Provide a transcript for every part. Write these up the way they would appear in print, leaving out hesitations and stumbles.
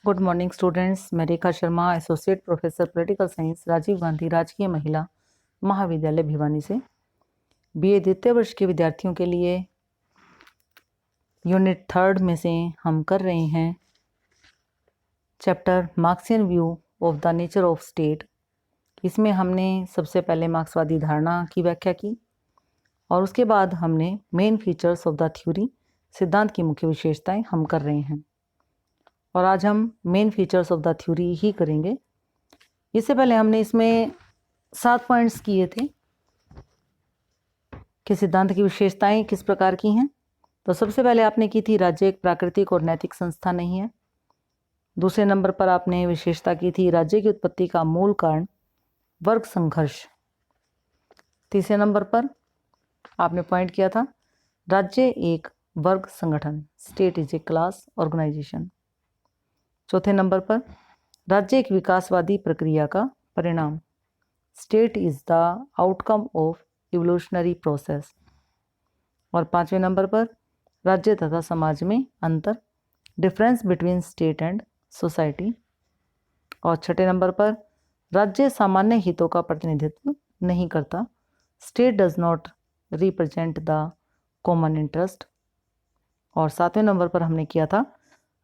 Good morning students. मैं Rekha Sharma, associate professor political science, Rajiv Gandhi Rajkiya Mahila महाविद्यालय भिवानी से बीए द्वितीय वर्ष के विद्यार्थियों के लिए यूनिट 3 में से हम कर रहे हैं chapter Marxian view of the nature of state. इसमें हमने सबसे पहले मार्क्सवादी धारणा की व्याख्या की और उसके बाद हमने main features of the theory, सिद्धांत की मुख्य विशेषताएं हम कर रहे हैं और आज हम main features of the theory ही करेंगे। इससे पहले हमने इसमें 7 पॉइंट्स किए थे कि सिद्धांत की विशेषताएं किस प्रकार की हैं। तो सबसे पहले आपने की थी राज्य एक प्राकृतिक और नैतिक संस्था नहीं है। दूसरे नंबर पर आपने विशेषता की थी राज्य की उत्पत्ति का मूल कारण वर्ग संघर्ष। तीसरे नंबर पर आपने पॉइंट किया था राज्य एक वर्ग संगठन, state is a class organisation. चौथे नंबर पर राज्य एक विकासवादी प्रक्रिया का परिणाम, state is the outcome of evolutionary process. और पांचवें नंबर पर राज्य तथा समाज में अंतर, difference between state and society. और छठे नंबर पर राज्य सामान्य हितों का प्रतिनिधित्व नहीं करता, state does not represent the common interest. और सातवें नंबर पर हमने किया था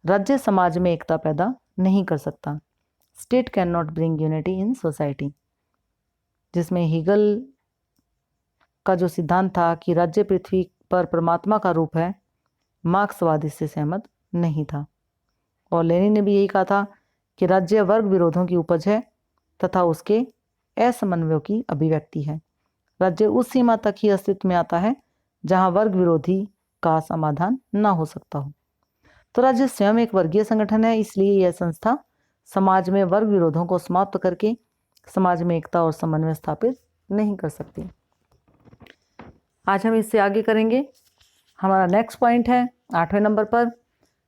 राज्य समाज में एकता पैदा नहीं कर सकता, state can not bring unity in society, जिसमें हीगल का जो सिद्धांत था कि राज्य पृथ्वी पर परमात्मा का रूप है, मार्क्सवाद इससे सहमत नहीं था। और लेनिन ने भी यही कहा था कि राज्य वर्ग विरोधों की उपज है तथा उसके असमन्वयों की अभिव्यक्ति है। राज्य उस सीमा तक ही अस्तित्व में आता है जहां वर्ग विरोधी का समाधान न हो सकता हो। तो राज्य स्वयं एक वर्गीय संगठन है, इसलिए यह संस्था समाज में वर्ग विरोधों को समाप्त करके समाज में एकता और समन्वय स्थापित नहीं कर सकती। आज हम इससे आगे करेंगे। हमारा नेक्स्ट पॉइंट है 8वें नंबर पर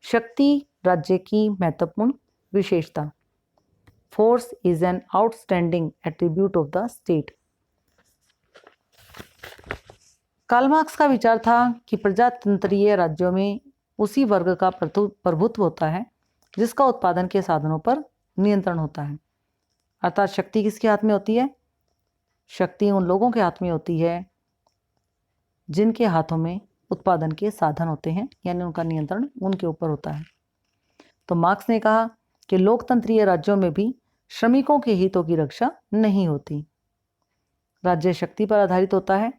शक्ति राज्य की महत्वपूर्ण विशेषता, force is an outstanding attribute of the state. Karl Marx का विचार था कि प्रजातंत्रीय राज्यों में उसी वर्ग का प्रभुत्व होता है जिसका उत्पादन के साधनों पर नियंत्रण होता है। अर्थात शक्ति किसके हाथ में होती है? शक्ति उन लोगों के हाथ में होती है जिनके हाथों में उत्पादन के साधन होते हैं, यानी उनका नियंत्रण उनके ऊपर होता है। तो मार्क्स ने कहा कि लोकतंत्रीय राज्यों में भी श्रमिकों के हितों की रक्षा नहीं होती। राज्य शक्ति पर आधारित होता है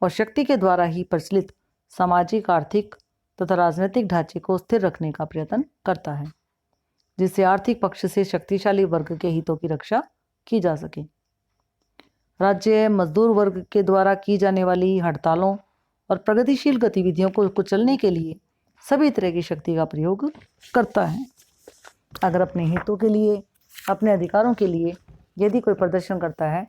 और शक्ति के द्वारा ही प्रचलित सामाजिक, आर्थिक तथा राजनीतिक ढांचे को स्थिर रखने का प्रयत्न करता है, जिससे आर्थिक पक्ष से शक्तिशाली वर्ग के हितों की रक्षा की जा सके। राज्य मजदूर वर्ग के द्वारा की जाने वाली हड़तालों और प्रगतिशील गतिविधियों को कुचलने के लिए सभी तरह की शक्ति का प्रयोग करता है। अगर अपने हितों के लिए, अपने अधिकारों के लिए यदि कोई प्रदर्शन करता है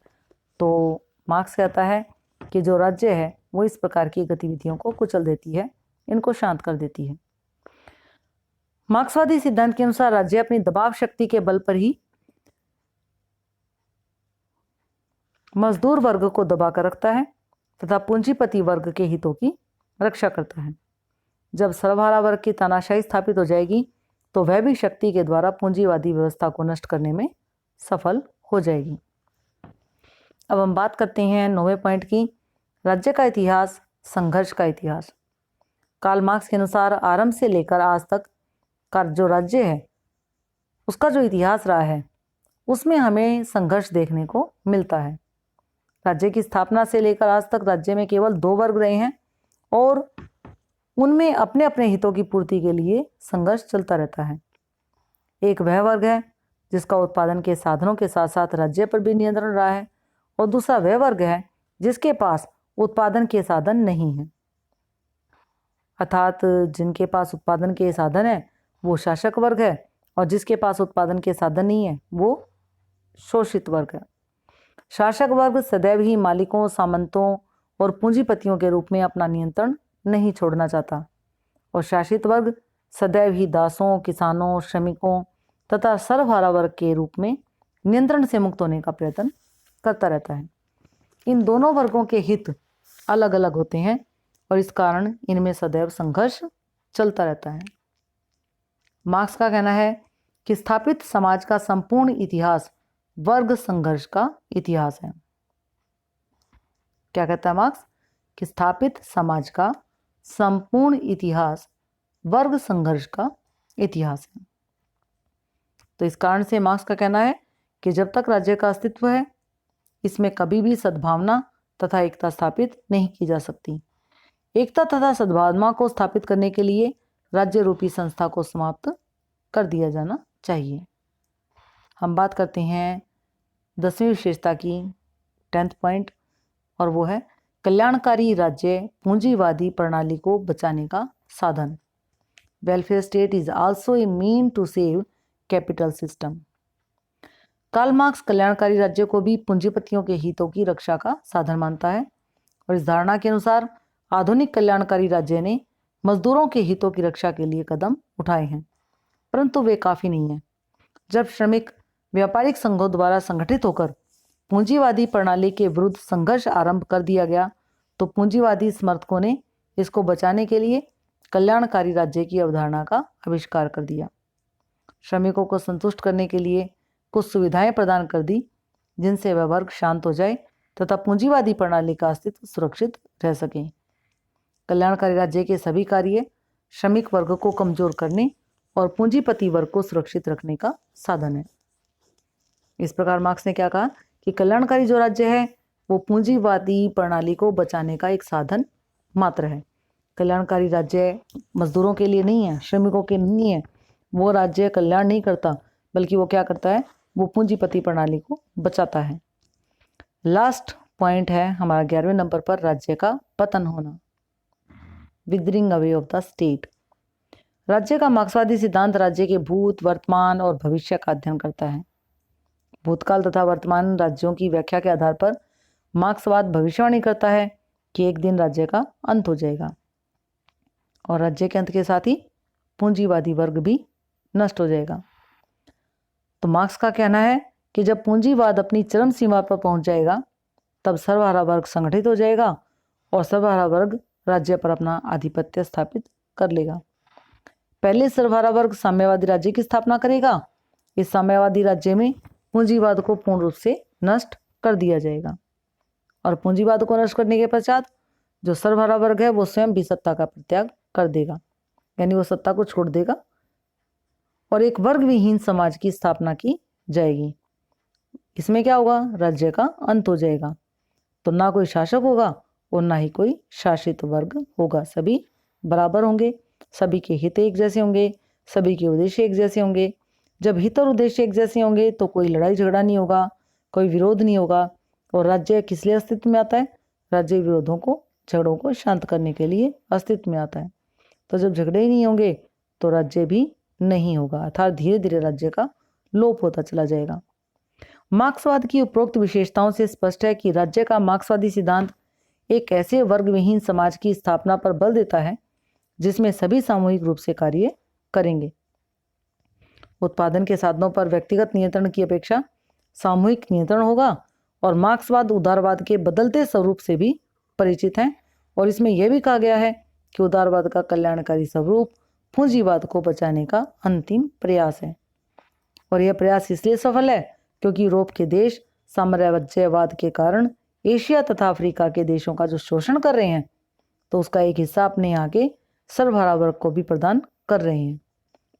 तो मार्क्स कहता है कि जो राज्य है वो इस प्रकार की गतिविधियों को कुचल देती है, इनको शांत कर देती है। मार्क्सवादी सिद्धांत के अनुसार राज्य अपनी दबाव शक्ति के बल पर ही मजदूर वर्ग को दबाकर रखता है तथा पूंजीपति वर्ग के हितों की रक्षा करता है। जब सर्वहारा वर्ग की तानाशाही स्थापित हो जाएगी तो वह भी शक्ति के द्वारा पूंजीवादी व्यवस्था को नष्ट करने में सफल हो जाएगी। अब हम बात करते हैं 9वें पॉइंट की, राज्य का इतिहास, संघर्ष का इतिहास। कार्ल मार्क्स के अनुसार आरंभ से लेकर आज तक का जो राज्य है उसका जो इतिहास रहा है उसमें हमें संघर्ष देखने को मिलता है। राज्य की स्थापना से लेकर आज तक राज्य में केवल 2 वर्ग रहे हैं और उनमें अपने अपने हितों की पूर्ति के लिए संघर्ष चलता रहता है। एक वह वर्ग है जिसका उत्पादन के साधनों के साथ साथ राज्य पर भी नियंत्रण रहा है और दूसरा वह वर्ग है जिसके पास उत्पादन के साधन नहीं है। अर्थात जिनके पास उत्पादन के साधन है वो शासक वर्ग है और जिसके पास उत्पादन के साधन नहीं है वो शोषित वर्ग है। शासक वर्ग सदैव ही मालिकों, सामंतों और पूंजीपतियों के रूप में अपना नियंत्रण नहीं छोड़ना चाहता और शासित वर्ग सदैव ही दासों, किसानों, श्रमिकों तथा सर्वहारा वर्ग के रूप में नियंत्रण से मुक्त होने का प्रयत्न करता रहता है। इन दोनों वर्गों के हित अलग अलग होते हैं और इस कारण इनमें सदैव संघर्ष चलता रहता है। मार्क्स का कहना है कि स्थापित समाज का संपूर्ण इतिहास वर्ग संघर्ष का इतिहास है। क्या कहता है मार्क्स? कि स्थापित समाज का संपूर्ण इतिहास वर्ग संघर्ष का इतिहास है। तो इस कारण से मार्क्स का कहना है कि जब तक राज्य का अस्तित्व है, इसमें कभी भी सद्भावना तथा एकता स्थापित नहीं की जा सकती। एकता तथा सद्भावना को स्थापित करने के लिए राज्य रूपी संस्था को समाप्त कर दिया जाना चाहिए। हम बात करते हैं 10वीं विशेषता की, 10th पॉइंट, और वो है कल्याणकारी राज्य पूंजीवादी प्रणाली को बचाने का साधन। Welfare state is also a mean to save capital system. Karl Marx कल्याणकारी राज्य को भी पूंजीपतियों के हितों की रक्षा का साधन मानता है, और इस धारणा के अनुसार आधुनिक कल्याणकारी राज्य ने मजदूरों के हितों की रक्षा के लिए कदम उठाए हैं, परंतु वे काफ़ी नहीं हैं। जब श्रमिक व्यापारिक संघों द्वारा संगठित होकर पूंजीवादी प्रणाली के विरुद्ध संघर्ष आरंभ कर दिया गया, तो पूंजीवादी समर्थकों ने इसको बचाने के लिए कल्याणकारी राज्य की अवधारणा का आविष्कार कर दिया। श्रमिकों को संतुष्ट करने के लिए कुछ सुविधाएं प्रदान कर दी, जिनसे वह वर्ग शांत हो जाए तथा पूंजीवादी प्रणाली का अस्तित्व सुरक्षित रह सके। कल्याणकारी राज्य के सभी कार्य श्रमिक वर्ग को कमजोर करने और पूंजीपति वर्ग को सुरक्षित रखने का साधन है। इस प्रकार मार्क्स ने क्या कहा कि कल्याणकारी जो राज्य है वो पूंजीवादी प्रणाली को बचाने का एक साधन मात्र है। कल्याणकारी राज्य मजदूरों के लिए नहीं है, श्रमिकों के नहीं है। वो राज्य कल्याण नहीं करता, बल्कि वो क्या करता है, वो पूंजीपति प्रणाली को बचाता है। लास्ट पॉइंट है हमारा 11वें नंबर पर, राज्य का पतन होना, withering away of the state. राज्य का मार्क्सवादी सिद्धांत राज्य के भूत, वर्तमान और भविष्य का अध्ययन करता है। भूतकाल तथा वर्तमान राज्यों की व्याख्या के आधार पर मार्क्सवाद भविष्यवाणी करता है कि एक दिन राज्य का अंत हो जाएगा, और राज्य के अंत के साथ ही पूंजीवादी वर्ग भी नष्ट हो जाएगा। तो मार्क्स का कहना है कि जब पूंजीवाद अपनी चरम सीमा पर पहुंच जाएगा, तब सर्वहारा वर्ग संगठित हो जाएगा और सर्वहारा वर्ग राज्य पर अपना आधिपत्य स्थापित कर लेगा। पहले सर्वहारा वर्ग साम्यवादी राज्य की स्थापना करेगा। इस साम्यवादी राज्य में पूंजीवाद को पूर्ण रूप से नष्ट कर दिया जाएगा, और पूंजीवाद को नष्ट करने के पश्चात जो सर्वहारा वर्ग है वो स्वयं भी सत्ता का परित्याग कर देगा, यानी वो सत्ता को छोड़ देगा, और एक वर्ग विहीन समाज की स्थापना की जाएगी। इसमें क्या होगा, राज्य का अंत हो जाएगा। तो ना कोई शासक होगा और ना ही कोई शासित वर्ग होगा, सभी बराबर होंगे, सभी के हित एक जैसे होंगे, सभी के उद्देश्य एक जैसे होंगे। जब हित और उद्देश्य एक जैसे होंगे तो कोई लड़ाई झगड़ा नहीं होगा, कोई विरोध नहीं होगा। और राज्य किस लिए अस्तित्व में आता है? राज्य विरोधों को, झगड़ों को शांत करने के लिए अस्तित्व में आता है। तो जब झगड़े ही नहीं होंगे तो राज्य भी नहीं होगा, अर्थात धीरे धीरे राज्य का लोप होता चला जाएगा। मार्क्सवाद की उपरोक्त विशेषताओं से स्पष्ट है कि राज्य का मार्क्सवादी सिद्धांत एक ऐसे वर्ग विहीन समाज की स्थापना पर बल देता है जिसमें सभी सामूहिक रूप से कार्य करेंगे। उत्पादन के साधनों पर व्यक्तिगत नियंत्रण की अपेक्षा सामूहिक नियंत्रण होगा, और मार्क्सवाद उदारवाद के बदलते स्वरूप से भी परिचित है, और इसमें यह भी कहा गया है कि उदारवाद का कल्याणकारी स्वरूप पूंजीवाद को बचाने का अंतिम प्रयास है। और यह प्रयास इसलिए सफल है क्योंकि यूरोप के देश साम्राज्यवाद के कारण एशिया तथा अफ्रीका के देशों का जो शोषण कर रहे हैं, तो उसका एक हिस्सा अपने यहाँ के सर्वहारा वर्ग को भी प्रदान कर रहे हैं।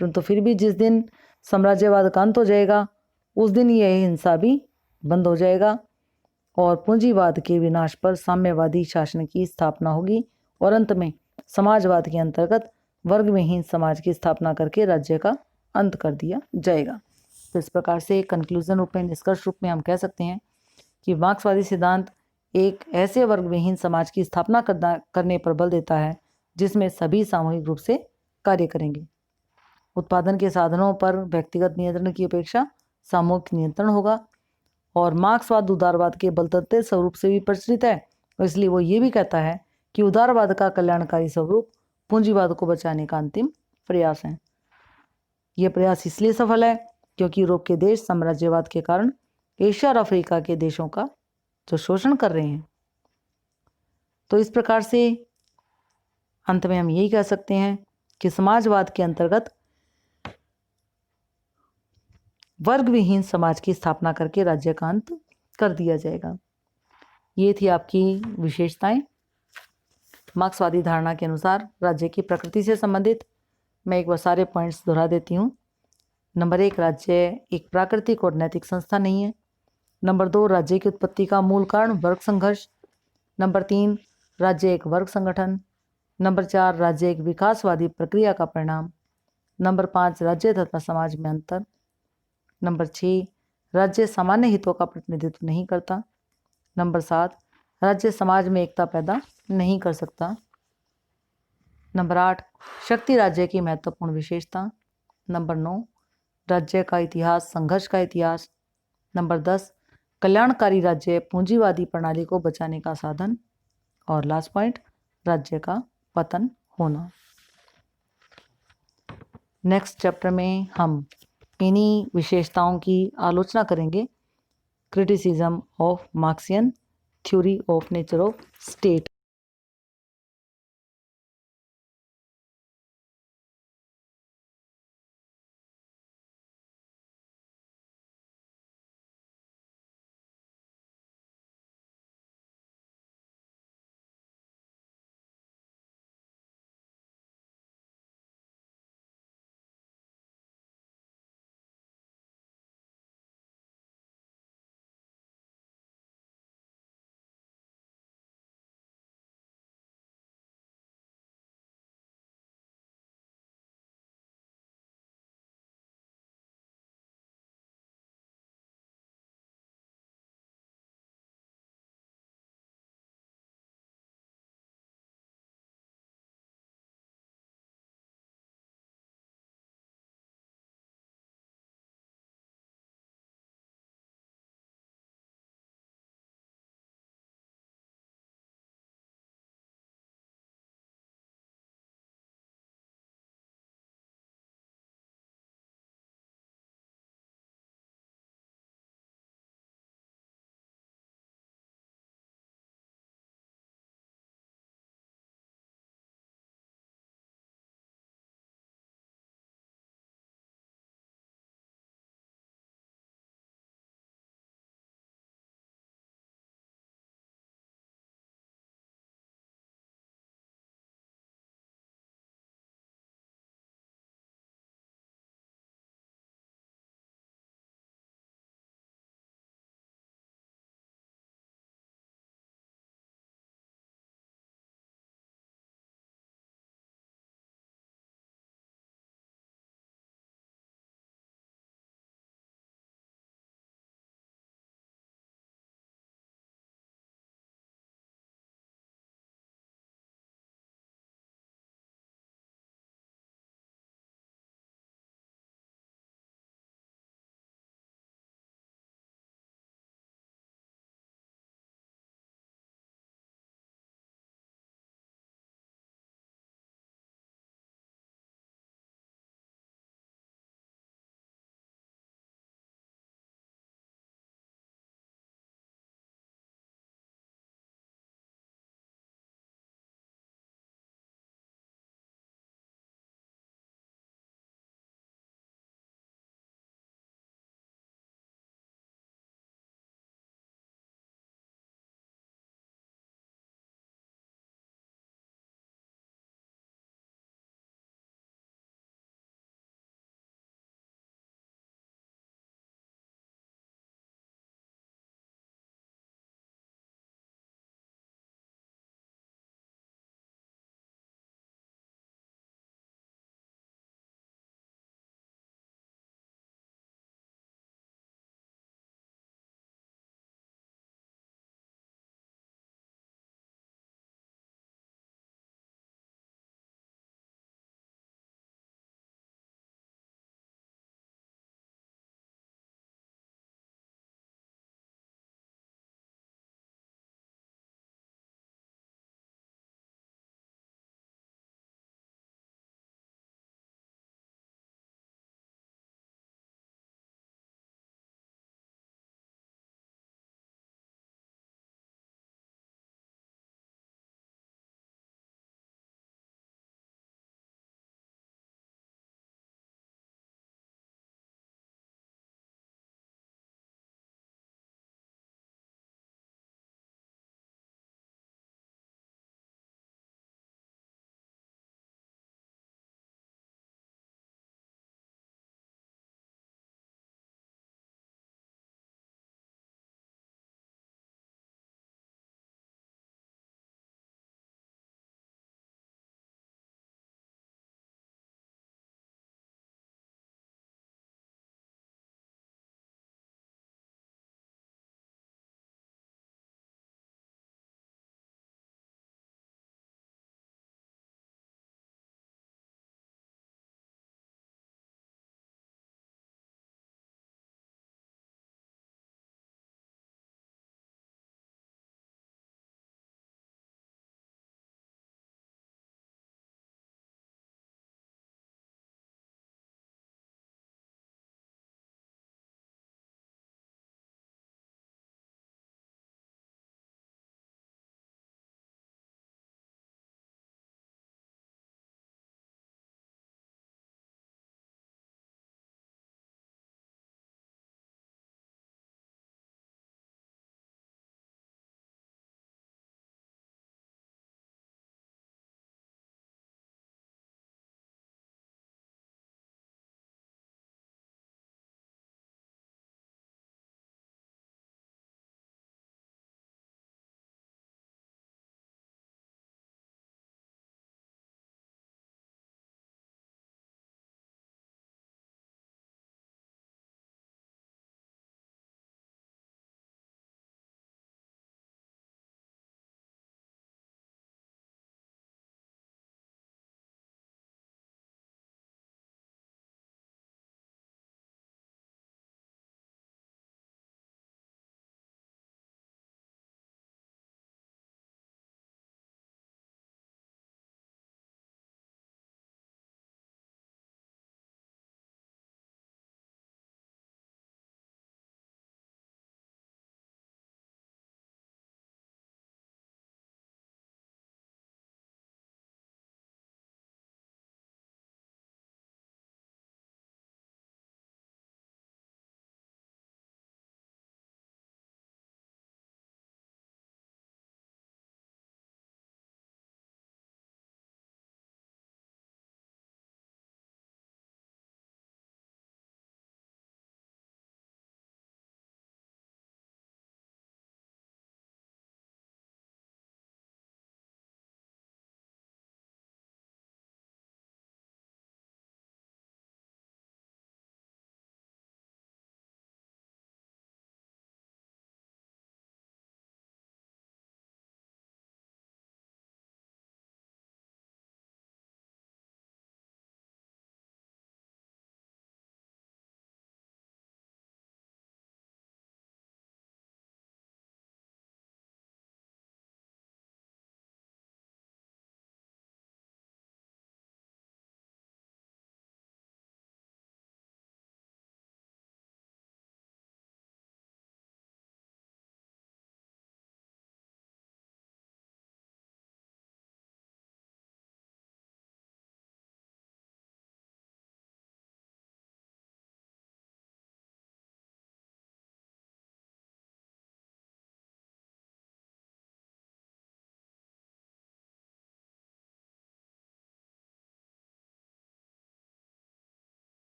परंतु फिर भी जिस दिन साम्राज्यवाद का अंत हो जाएगा, उस दिन यह हिंसा भी बंद हो जाएगा और पूंजीवाद के विनाश पर साम्यवादी शासन की स्थापना होगी, और अंत में समाजवाद के अंतर्गत वर्ग विहीन समाज की स्थापना करके राज्य का अंत कर दिया जाएगा। तो इस प्रकार से कंक्लूजन रूप में, निष्कर्ष रूप में हम कह सकते हैं कि मार्क्सवादी सिद्धांत एक ऐसे वर्ग विहीन समाज की स्थापना करने पर बल देता है जिसमें सभी सामूहिक रूप से कार्य करेंगे। उत्पादन के साधनों पर व्यक्तिगत नियंत्रण की अपेक्षा सामूहिक नियंत्रण होगा, और मार्क्सवाद उदारवाद के बलदते स्वरूप से भी प्रचलित है, और इसलिए वो ये भी कहता है कि उदारवाद का कल्याणकारी स्वरूप पूंजीवाद को बचाने का अंतिम प्रयास है। यह प्रयास इसलिए सफल है क्योंकि यूरोप के देश साम्राज्यवाद के कारण एशिया और अफ्रीका के देशों का जो शोषण कर रहे हैं। तो इस प्रकार से अंत में हम यही कह सकते हैं कि समाजवाद के अंतर्गत वर्ग विहीन समाज की स्थापना करके राज्य का अंत कर दिया जाएगा। ये थी आपकी विशेषताएं। मार्क्सवादी धारणा के अनुसार राज्य की प्रकृति से संबंधित मैं एक बार सारे पॉइंट्स दोहरा देती हूँ। नंबर 1, राज्य एक प्राकृतिक और नैतिक संस्था नहीं है। नंबर 2, राज्य की उत्पत्ति का मूल कारण वर्ग संघर्ष। नंबर 3, राज्य एक वर्ग संगठन। नंबर 4, राज्य एक विकासवादी प्रक्रिया का परिणाम। नंबर 5, राज्य तथा समाज में अंतर। नंबर 6, राज्य सामान्य हितों का प्रतिनिधित्व नहीं करता। नंबर 7, राज्य समाज में एकता पैदा नहीं कर सकता। नंबर 8, शक्ति राज्य की महत्वपूर्ण विशेषता। नंबर 9, राज्य का इतिहास संघर्ष का इतिहास। नंबर 10, कल्याणकारी राज्य पूंजीवादी प्रणाली को बचाने का साधन। और लास्ट पॉइंट, राज्य का पतन होना। नेक्स्ट चैप्टर में हम इन्हीं विशेषताओं की आलोचना करेंगे। Criticism of Marxian theory of nature of state.